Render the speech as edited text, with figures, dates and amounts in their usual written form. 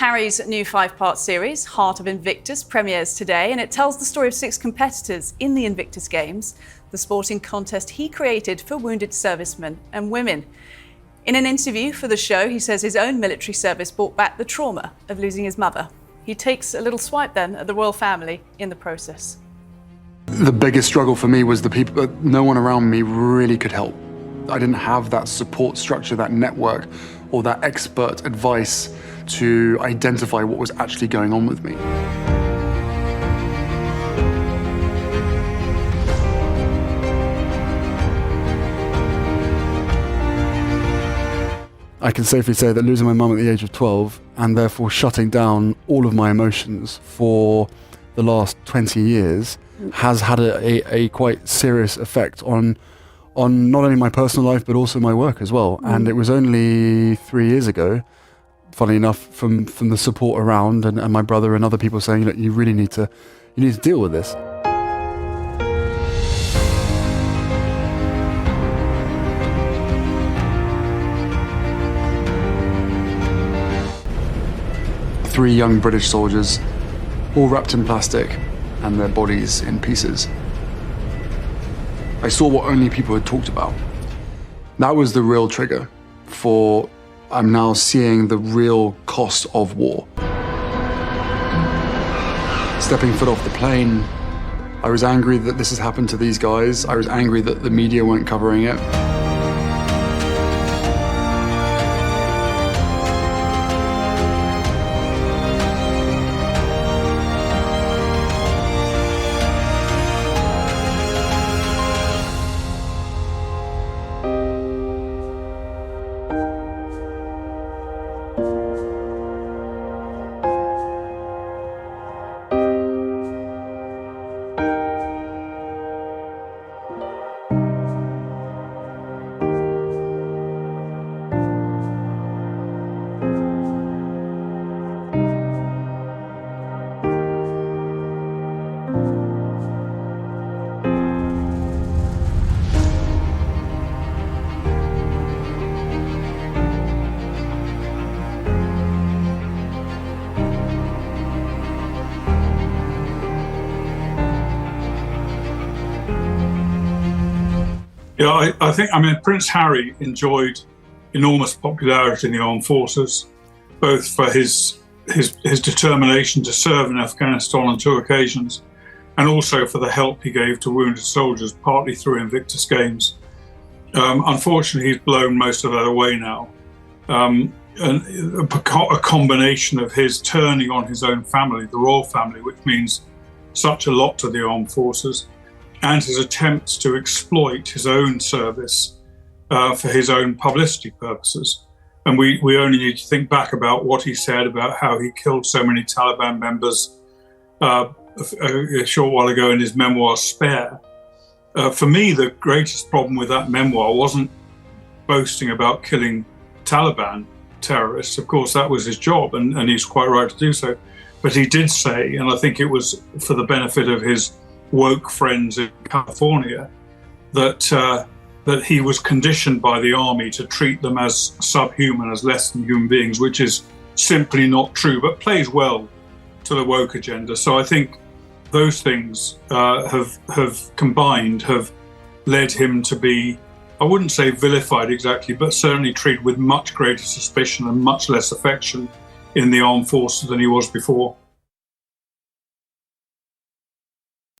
Harry's new 5-part series, Heart of Invictus, premieres today, and it tells the story of 6 competitors in the Invictus Games, the sporting contest he created for wounded servicemen and women. In an interview for the show, he says his own military service brought back the trauma of losing his mother. He takes a little swipe then at the royal family in the process. The biggest struggle for me was the people that no one around me really could help. I didn't have that support structure, that network, or that expert advice to identify what was actually going on with me. I can safely say that losing my mum at the age of 12 and therefore shutting down all of my emotions for the last 20 years has had a quite serious effect on not only my personal life but also my work as well. And it was only 3 years ago, funny enough, from the support around and my brother and other people saying, look, you really need to deal with this. Three young British soldiers, all wrapped in plastic and their bodies in pieces. I saw what only people had talked about. That was the real trigger for I'm now seeing the real cost of war. Stepping foot off the plane, I was angry that this has happened to these guys. I was angry that the media weren't covering it. Yeah, I think Prince Harry enjoyed enormous popularity in the armed forces, both for his determination to serve in Afghanistan on 2 occasions, and also for the help he gave to wounded soldiers, partly through Invictus Games. Unfortunately, he's blown most of that away now. And a combination of his turning on his own family, the royal family, which means such a lot to the armed forces, and his attempts to exploit his own service for his own publicity purposes. And we only need to think back about what he said about how he killed so many Taliban members a short while ago in his memoir, Spare. For me, the greatest problem with that memoir wasn't boasting about killing Taliban terrorists. Of course, that was his job, and he's quite right to do so. But he did say, and I think it was for the benefit of his woke friends in California, that he was conditioned by the army to treat them as subhuman, as less than human beings, which is simply not true, but plays well to the woke agenda. So I think those things have combined, have led him to be, I wouldn't say vilified exactly, but certainly treated with much greater suspicion and much less affection in the armed forces than he was before.